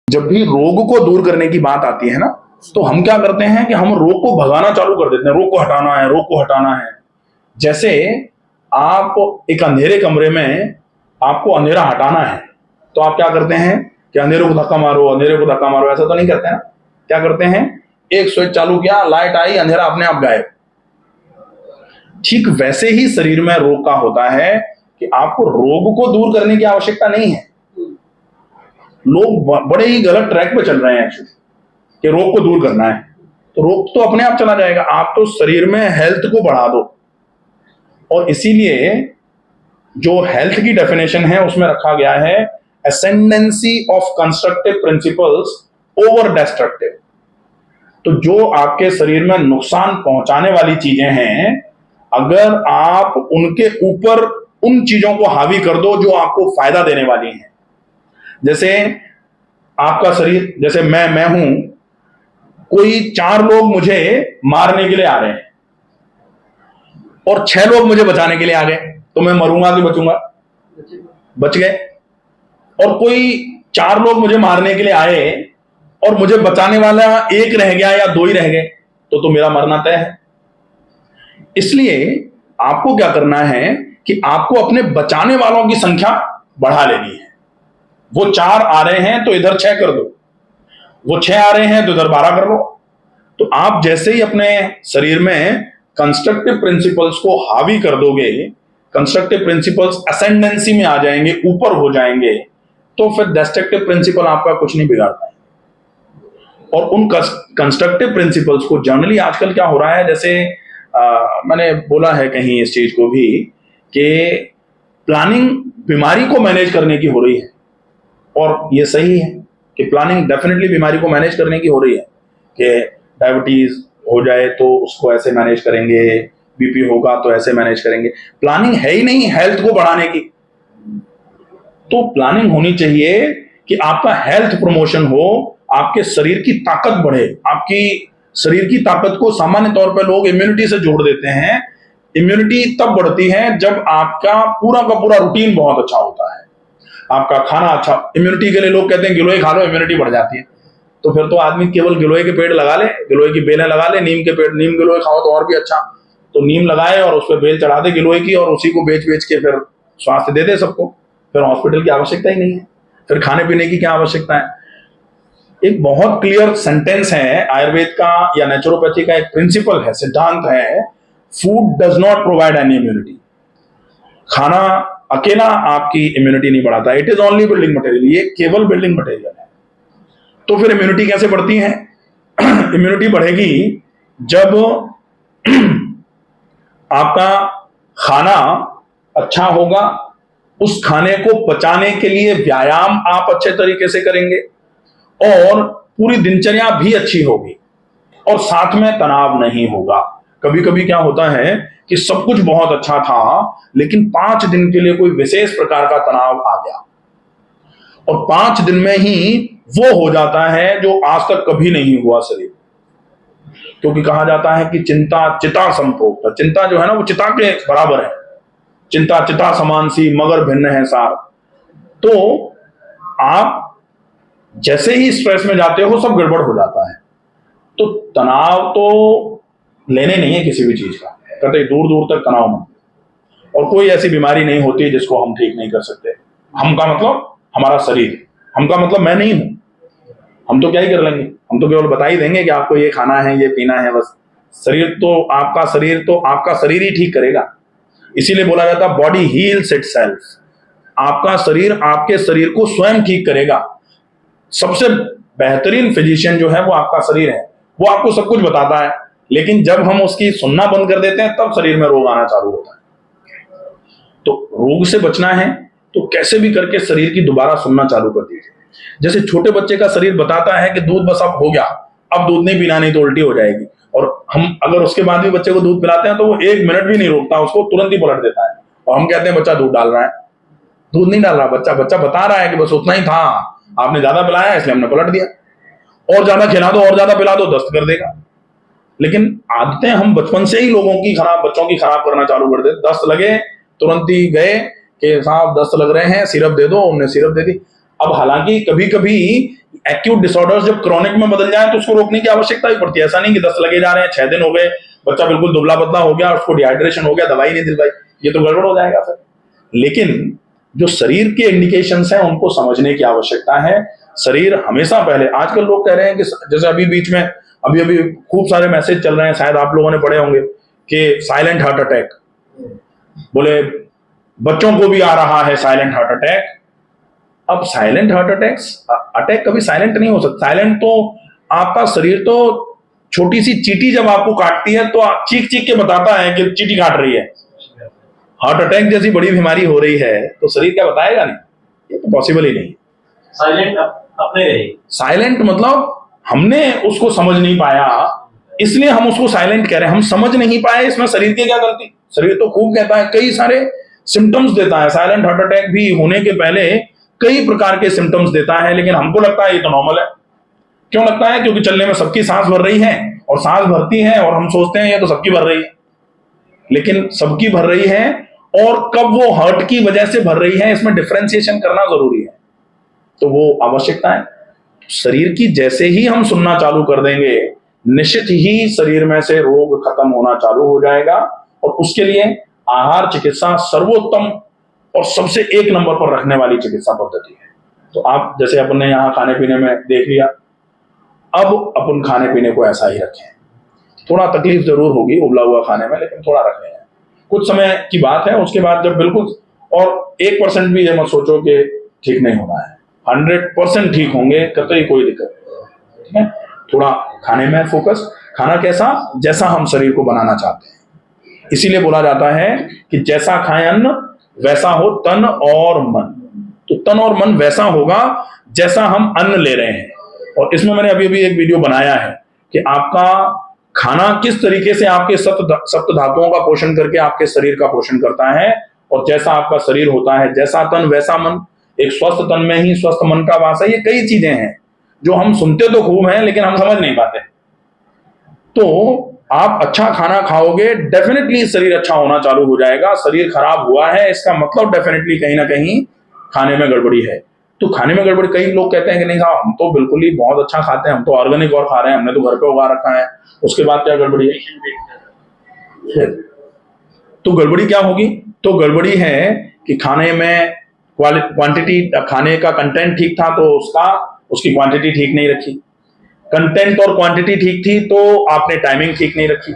जब भी रोग को दूर करने की बात आती है ना, तो हम क्या करते हैं कि हम रोग को भगाना चालू कर देते हैं। रोग को हटाना है, रोग को हटाना है। जैसे आप एक अंधेरे कमरे में आपको अंधेरा हटाना है, तो आप क्या करते हैं कि अंधेरे को धक्का मारो, अंधेरे को धक्का मारो, ऐसा तो नहीं करते ना। क्या करते हैं, एक स्विच चालू किया, लाइट आई, अंधेरा अपने आप गायब। ठीक वैसे ही शरीर में रोग का होता है कि आपको रोग को दूर करने की आवश्यकता नहीं है। लोग बड़े ही गलत ट्रैक पे चल रहे हैं एक्चुअली, कि रोग को दूर करना है, तो रोग तो अपने आप चला जाएगा। आप तो शरीर में हेल्थ को बढ़ा दो। और इसीलिए जो हेल्थ की डेफिनेशन है उसमें रखा गया है ascendancy of constructive principles over destructive. तो जो आपके शरीर में नुकसान पहुंचाने वाली चीजें हैं, अगर आप उनके ऊपर उन चीजों को हावी कर दो जो आपको फायदा देने वाली हैं। जैसे आपका शरीर, जैसे मैं हूं, कोई 4 लोग मुझे मारने के लिए आ रहे हैं और 6 लोग मुझे बचाने के लिए आ गए, तो मैं मरूंगा कि बचूंगा? बच गए। और कोई 4 लोग मुझे मारने के लिए आए और मुझे बचाने वाला एक रह गया या 2 ही रह गए, तो मेरा मरना तय है। इसलिए आपको क्या करना है कि आपको अपने बचाने वालों की संख्या बढ़ा लेनी है। वो 4 आ रहे हैं तो इधर 6 कर दो, वो 6 आ रहे हैं तो इधर 12 कर लो। तो आप जैसे ही अपने शरीर में कंस्ट्रक्टिव प्रिंसिपल्स को हावी कर दोगे, कंस्ट्रक्टिव प्रिंसिपल्स असेंडेंसी में आ जाएंगे, ऊपर हो जाएंगे, तो फिर डिस्ट्रक्टिव प्रिंसिपल आपका कुछ नहीं बिगाड़ पाएंगे। और उन कंस्ट्रक्टिव प्रिंसिपल्स को जनरली आजकल क्या हो रहा है, जैसे मैंने बोला है कहीं इस चीज को भी, कि प्लानिंग बीमारी को मैनेज करने की हो रही है। और ये सही है कि प्लानिंग डेफिनेटली बीमारी को मैनेज करने की हो रही है, कि डायबिटीज हो जाए तो उसको ऐसे मैनेज करेंगे, बीपी होगा तो ऐसे मैनेज करेंगे। प्लानिंग है ही नहीं हेल्थ को बढ़ाने की। तो प्लानिंग होनी चाहिए कि आपका हेल्थ प्रमोशन हो, आपके शरीर की ताकत बढ़े। आपकी शरीर की ताकत को सामान्य तौर पर लोग इम्यूनिटी से जोड़ देते हैं। इम्यूनिटी तब बढ़ती है जब आपका पूरा का पूरा रूटीन बहुत अच्छा होता है, आपका खाना अच्छा। इम्यूनिटी के लिए लोग कहते हैं गिलोय खा लो, इम्यूनिटी बढ़ जाती है। तो फिर तो आदमी केवल गिलोय के पेड़ लगा ले, गिलोय की बेलें लगा ले, नीम के पेड़, नीम गिलोय खाओ तो और भी अच्छा। तो नीम लगाए और उस पर बेल चढ़ा दे गिलोय की, और उसी को बेच बेच के फिर स्वास्थ्य दे दे सबको। फिर हॉस्पिटल की आवश्यकता ही नहीं है, फिर खाने पीने की क्या आवश्यकता है। एक बहुत क्लियर सेंटेंस है आयुर्वेद का या नेचुरोपैथी का, एक प्रिंसिपल है, सिद्धांत है, food does not provide any immunity. खाना अकेला आपकी इम्यूनिटी नहीं बढ़ाता, it is only building material, ये केवल बिल्डिंग मटेरियल है। तो फिर इम्यूनिटी कैसे बढ़ती है? इम्यूनिटी बढ़ेगी जब आपका खाना अच्छा होगा, उस खाने को पचाने के लिए व्यायाम आप अच्छे तरीके से करेंगे, और पूरी दिनचर्या भी अच्छी होगी, और साथ में तनाव नहीं होगा। कभी कभी क्या होता है कि सब कुछ बहुत अच्छा था, लेकिन 5 दिन के लिए कोई विशेष प्रकार का तनाव आ गया, और 5 दिन में ही वो हो जाता है जो आज तक कभी नहीं हुआ शरीर। क्योंकि कहा जाता है कि चिंता चिता संप्रोक्त, चिंता जो है ना वो चिता के बराबर है। चिंता चिता समान सी मगर भिन्न है सार। तो आप जैसे ही स्ट्रेस में जाते हो सब गड़बड़ हो जाता है। तो तनाव तो लेने नहीं है किसी भी चीज का, कहते दूर दूर तक तनाव मत। और कोई ऐसी बीमारी नहीं होती जिसको हम ठीक नहीं कर सकते। हम का मतलब हमारा शरीर, हम का मतलब मैं नहीं हूं। हम तो क्या ही कर लेंगे, हम तो केवल बता ही देंगे कि आपको ये खाना है, ये पीना है, बस। शरीर तो आपका शरीर ही ठीक करेगा। इसीलिए बोला जाता है बॉडी हील्स इटसेल्फ। आपका शरीर आपके शरीर को स्वयं ठीक करेगा। सबसे बेहतरीन फिजिशियन जो है वो आपका शरीर है। वो आपको सब कुछ बताता है, लेकिन जब हम उसकी सुनना बंद कर देते हैं तब शरीर में रोग आना चालू होता है। तो रोग से बचना है तो कैसे भी करके शरीर की दोबारा सुनना चालू कर दीजिए। जैसे छोटे बच्चे का शरीर बताता है कि दूध बस अब हो गया, अब दूध नहीं पीना, नहीं तो उल्टी हो जाएगी, और हम अगर उसके बाद भी बच्चे को दूध पिलाते हैं तो वो 1 मिनट भी नहीं रोकता, उसको तुरंत ही पलट देता है। और हम कहते हैं बच्चा दूध डाल रहा है। दूध नहीं डाल रहा, बच्चा बता रहा है कि बस उतना ही था, आपने ज्यादा पिलाया इसलिए हमने पलट दिया। और ज्यादा खिला दो, और ज्यादा पिला दो, दस्त कर देगा। लेकिन आदतें हम बचपन से ही बच्चों की खराब करना चालू कर देते। दस्त लगे तुरंत ही गए कि साहब दस्त लग रहे हैं, सिरप दे दो, उन्होंने सिरप दे दी। अब हालांकि कभी कभी एक्यूट डिसऑर्डर्स जब क्रॉनिक में बदल जाए तो उसको रोकने की आवश्यकता भी पड़ती है। ऐसा नहीं कि 10 लगे जा रहे हैं, 6 दिन हो गए, बच्चा बिल्कुल दुबला पतला हो गया, उसको डिहाइड्रेशन हो गया, दवाई नहीं दिलवाई, ये तो गड़बड़ हो जाएगा फिर। लेकिन जो शरीर के इंडिकेशंस हैं उनको समझने की आवश्यकता है। शरीर हमेशा पहले, आजकल लोग कह रहे हैं कि जैसे अभी बीच में अभी खूब सारे मैसेज चल रहे हैं, शायद आप लोगों ने पढ़े होंगे कि साइलेंट हार्ट अटैक, बोले बच्चों को भी आ रहा है साइलेंट हार्ट अटैक। अब साइलेंट हार्ट अटैक कभी साइलेंट नहीं हो सकता। साइलेंट तो आपका शरीर तो छोटी सी चींटी जब आपको काटती है तो चीख चीख के बताता है कि चींटी काट रही है। हार्ट अटैक जैसी बड़ी बीमारी हो रही है तो शरीर क्या बताएगा? नहीं, ये तो पॉसिबल ही नहीं। साइलेंट अपने रही, साइलेंट मतलब हमने उसको समझ नहीं पाया, इसलिए हम उसको साइलेंट कह रहे हैं। हम समझ नहीं पाए, इसमें शरीर की क्या गलती? शरीर तो खूब कहता है, कई सारे सिम्टम्स देता है। साइलेंट हार्ट अटैक भी होने के पहले कई प्रकार के सिम्टम्स देता है, लेकिन हमको लगता है ये तो नॉर्मल है। क्यों लगता है? क्योंकि चलने में सबकी सांस भर रही है और सांस भरती है और हम सोचते हैं ये तो सबकी भर रही है, लेकिन सबकी भर रही है और कब वो हार्ट की वजह से भर रही है, इसमें डिफरेंशिएशन करना जरूरी है। तो वो आवश्यकता है। शरीर की जैसे ही हम सुनना चालू कर देंगे, निश्चित ही शरीर में से रोग खत्म होना चालू हो जाएगा। और उसके लिए आहार चिकित्सा सर्वोत्तम और सबसे एक नंबर पर रखने वाली चिकित्सा पद्धति है। तो आप जैसे अपन ने यहाँ खाने पीने में देख लिया, अब अपन खाने पीने को ऐसा ही रखें। थोड़ा तकलीफ जरूर होगी उबला हुआ खाने में, लेकिन थोड़ा रखें। कुछ समय की बात है, उसके बाद जब बिल्कुल, और 1% भी ये मत सोचो कि ठीक नहीं होना है, 100% ठीक होंगे, कतई कोई दिक्कत नहीं। ठीक है, थोड़ा खाने में फोकस। खाना कैसा? जैसा हम शरीर को बनाना चाहते हैं। इसीलिए बोला जाता है कि जैसा खाएं अन्न वैसा हो तन और मन। तो तन और मन वैसा होगा जैसा हम अन्न ले रहे हैं। और इसमें मैंने अभी एक वीडियो बनाया है कि आपका खाना किस तरीके से आपके सप्त धातुओं का पोषण करके आपके शरीर का पोषण करता है। और जैसा आपका शरीर होता है, जैसा तन वैसा मन। एक स्वस्थ तन में ही स्वस्थ मन का वास है। ये कई चीजें हैं जो हम सुनते तो खूब हैं लेकिन हम समझ नहीं पाते। तो आप अच्छा खाना खाओगे, डेफिनेटली शरीर अच्छा होना चालू हो जाएगा। शरीर खराब हुआ है इसका मतलब डेफिनेटली कहीं ना कहीं खाने में गड़बड़ी है। तो खाने में गड़बड़ी, कई लोग कहते हैं कि नहीं साहब हम तो बिल्कुल ही बहुत अच्छा खाते हैं, हम तो ऑर्गेनिक और खा रहे हैं, हमने तो घर पे उगा रखा है, उसके बाद क्या गड़बड़ी है? तो गड़बड़ी क्या होगी? तो गड़बड़ी है कि खाने में क्वांटिटी, खाने का कंटेंट ठीक था तो उसकी क्वांटिटी ठीक नहीं रखी। कंटेंट और क्वांटिटी ठीक थी तो आपने टाइमिंग ठीक नहीं रखी।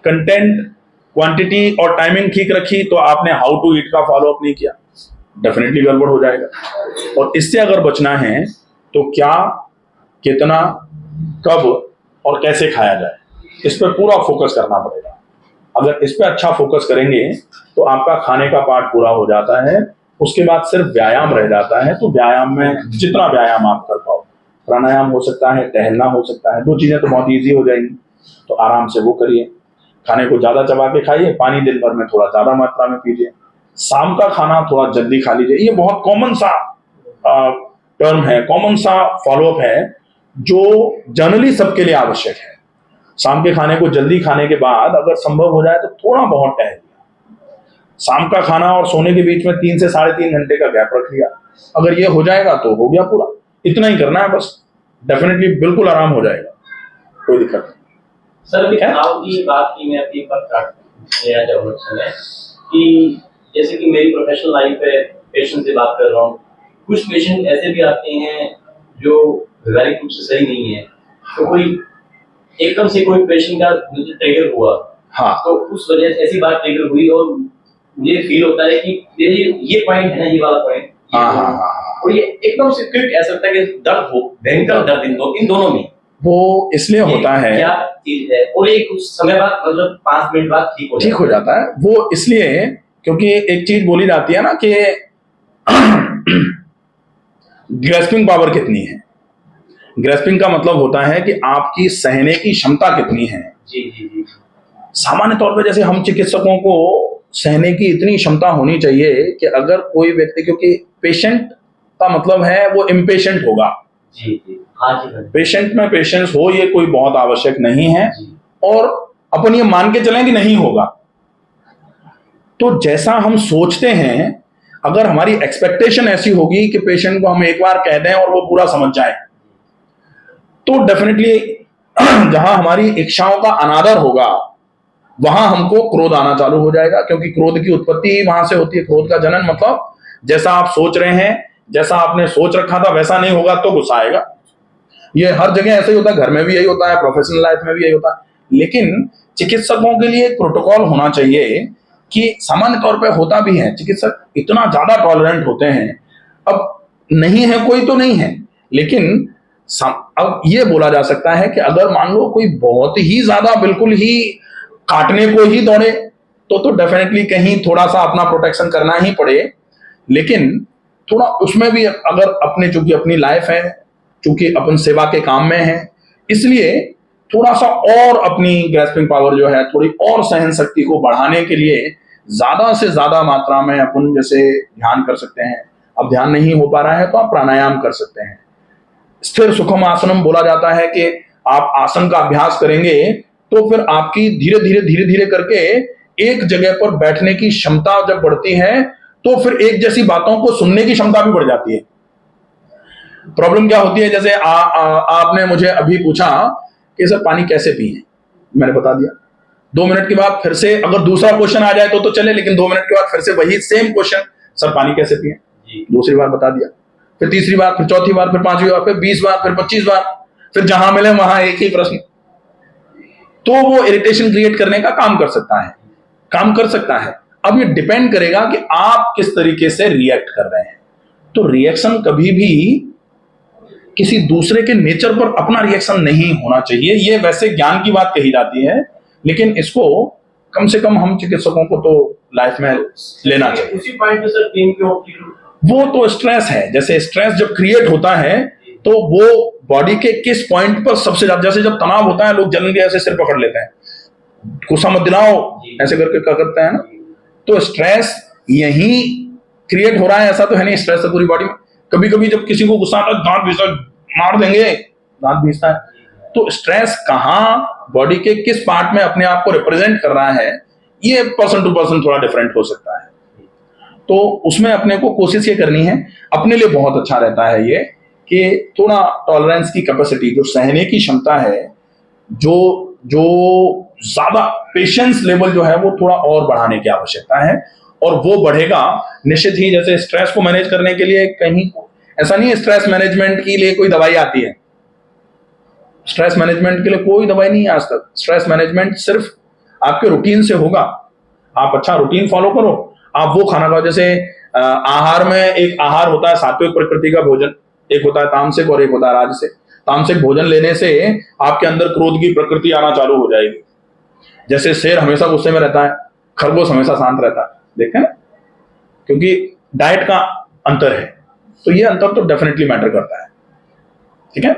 कंटेंट, क्वांटिटी और टाइमिंग ठीक रखी तो आपने हाउ टू ईट का फॉलो अप नहीं किया, डेफिनेटली गड़बड़ हो जाएगा। और इससे अगर बचना है तो क्या, कितना, कब और कैसे खाया जाए, इस पर पूरा फोकस करना पड़ेगा। अगर इस पर अच्छा फोकस करेंगे तो आपका खाने का पार्ट पूरा हो जाता है। उसके बाद सिर्फ व्यायाम रह जाता है। तो व्यायाम में जितना व्यायाम आप कर पाओ, प्राणायाम हो सकता है, टहलना हो सकता है, 2 चीजें तो बहुत इजी हो जाएंगी। तो आराम से वो करिए। खाने को ज्यादा चबा के खाइए, पानी दिन भर में थोड़ा ज्यादा मात्रा में पीजिए। शाम का खाना थोड़ा जल्दी खा लीजिए। ये बहुत कॉमन सा टर्म है, कॉमन सा फॉलोअप है जो जनरली सबके लिए आवश्यक है। शाम के खाने को जल्दी खाने के बाद अगर संभव हो जाए तो थोड़ा बहुत टहल लिया। शाम का खाना और सोने के बीच में 3 से 3.5 घंटे का गैप रख लिया। अगर ये हो जाएगा तो हो गया पूरा। इतना ही करना है बस, डेफिनेटली बिल्कुल आराम हो जाएगा, कोई दिक्कत नहीं। सर अभी तनाव की बात की, मैं अभी मेरा जरूरत है कि जैसे कि मेरी प्रोफेशनल लाइफ है, पेशेंट से बात कर रहा हूँ। कुछ पेशेंट ऐसे भी आते हैं जो व्यवहारिक रूप से सही नहीं है, तो कोई एकदम से कोई पेशेंट का मुझे ट्रिगर हुआ, हाँ, तो उस वजह से ऐसी बात ट्रिगर हुई और मुझे फील होता है कि ये पॉइंट है ना, ये वाला पॉइंट, और ये एकदम से क्विक ऐसा लगता है कि दर्द हो, भयंकर दर्द इन दोनों में। वो इसलिए होता है, क्या चीज है, और ये कुछ समय बाद मतलब 5 मिनट बाद ठीक हो जाता है। वो इसलिए क्योंकि एक चीज बोली जाती है ना कि ग्रेस्पिंग पावर कितनी है। ग्रेस्पिंग का मतलब होता है कि आपकी सहने की क्षमता कितनी है। जी जी जी। सामान्य तौर पे जैसे हम चिकित्सकों को सहने की इतनी क्षमता होनी चाहिए कि अगर कोई व्यक्ति, क्योंकि पेशेंट का मतलब है वो इम्पेशेंट होगा। जी जी, हाँ जी। पेशेंट में पेशेंस हो ये कोई बहुत आवश्यक नहीं है, और अपन ये मान के चलें कि नहीं होगा। तो जैसा हम सोचते हैं, अगर हमारी एक्सपेक्टेशन ऐसी होगी कि पेशेंट को हम एक बार कह दें और वो पूरा समझ जाए, तो डेफिनेटली जहां हमारी इच्छाओं का अनादर होगा वहां हमको क्रोध आना चालू हो जाएगा, क्योंकि क्रोध की उत्पत्ति ही वहां से होती है। क्रोध का जनन मतलब जैसा आप सोच रहे हैं, जैसा आपने सोच रखा था वैसा नहीं होगा तो गुस्सा आएगा। ये हर जगह ऐसे ही होता है, घर में भी यही होता है, प्रोफेशनल लाइफ में भी यही होता है। लेकिन चिकित्सकों के लिए एक प्रोटोकॉल होना चाहिए कि सामान्य तौर पे होता भी है, चिकित्सक इतना ज्यादा टॉलरेंट होते हैं। अब नहीं है कोई तो नहीं है, लेकिन अब ये बोला जा सकता है कि अगर मान लो कोई बहुत ही ज्यादा बिल्कुल ही काटने को ही दौड़े तो डेफिनेटली कहीं थोड़ा सा अपना प्रोटेक्शन करना ही पड़े। लेकिन थोड़ा उसमें भी अगर अपने, चूंकि अपनी लाइफ है, चूंकि अपन सेवा के काम में है, इसलिए थोड़ा सा और अपनी ग्रैस्पिंग पावर जो है, थोड़ी और सहन शक्ति को बढ़ाने के लिए ज्यादा से ज्यादा मात्रा में अपन जैसे ध्यान कर सकते हैं। अब ध्यान नहीं हो पा रहा है तो आप प्राणायाम कर सकते हैं। स्थिर सुखम आसनम बोला जाता है कि आप आसन का अभ्यास करेंगे तो फिर आपकी धीरे धीरे धीरे धीरे करके एक जगह पर बैठने की क्षमता जब बढ़ती है तो फिर एक जैसी बातों को सुनने की क्षमता भी बढ़ जाती है। प्रॉब्लम क्या होती है, जैसे आपने मुझे अभी पूछा कि सर पानी कैसे पिए, मैंने बता दिया। 2 मिनट के बाद फिर से अगर दूसरा क्वेश्चन आ जाए तो चले, लेकिन 2 मिनट के बाद फिर से वही सेम क्वेश्चन, सर पानी कैसे पिए, दूसरी बार बता दिया। फिर तीसरी बार, फिर चौथी बार, फिर 5वीं बार, फिर 20 बार, फिर 25 बार, फिर जहां मिले वहां एक ही प्रश्न। तो वो इरिटेशन क्रिएट करने का काम कर सकता है। अब ये डिपेंड करेगा कि आप किस तरीके से रिएक्ट कर रहे हैं। तो रिएक्शन कभी भी किसी दूसरे के नेचर पर अपना रिएक्शन नहीं होना चाहिए। ये वैसे ज्ञान की बात कही जाती है, लेकिन इसको कम से कम हम चिकित्सकों को तो लाइफ में लेना चाहिए। उसी पॉइंट पे सर टीम क्यों, वो तो स्ट्रेस है। जैसे स्ट्रेस जब क्रिएट होता है तो वो बॉडी के किस पॉइंट पर सबसे ज्यादा, जैसे जब तनाव होता है लोग जनरली ऐसे सिर पकड़ लेते हैं, गुस्सा मत दिलाओ ऐसे करके क्या करते हैं ना। तो स्ट्रेस यही क्रिएट हो रहा है, ऐसा तो है नहीं। स्ट्रेस तो पूरी बॉडी में, कभी कभी जब किसी को गुस्सा आता है दांत भीसा, मार देंगे, दांत भीसता है। तो स्ट्रेस कहां बॉडी के किस पार्ट में अपने आप को रिप्रेजेंट कर रहा है, ये पर्सन टू पर्सन थोड़ा डिफरेंट हो सकता है। तो उसमें अपने को कोशिश ये करनी है, अपने लिए बहुत अच्छा रहता है ये कि थोड़ा टॉलरेंस की कैपेसिटी, जो सहने की क्षमता है, जो ज्यादा पेशेंस लेवल जो है वो थोड़ा और बढ़ाने की आवश्यकता है। और वो बढ़ेगा निश्चित ही। जैसे स्ट्रेस को मैनेज करने के लिए कहीं ऐसा नहीं है स्ट्रेस मैनेजमेंट के लिए कोई दवाई आती है। स्ट्रेस मैनेजमेंट के लिए कोई दवाई नहीं है आज तक। स्ट्रेस मैनेजमेंट सिर्फ आपके रूटीन से होगा। आप अच्छा रूटीन फॉलो करो, आप वो खाना खाओ। जैसे आहार में एक आहार होता है सात्विक प्रकृति का भोजन, एक होता है तामसिक और एक होता है राजसिक। तामसिक भोजन लेने से आपके अंदर क्रोध की प्रकृति आना चालू हो जाएगी। जैसे शेर हमेशा गुस्से में रहता है, खरगोश हमेशा शांत रहता है, देखें ना, क्योंकि डाइट का अंतर है। तो ये अंतर तो डेफिनेटली मैटर करता है। ठीक है।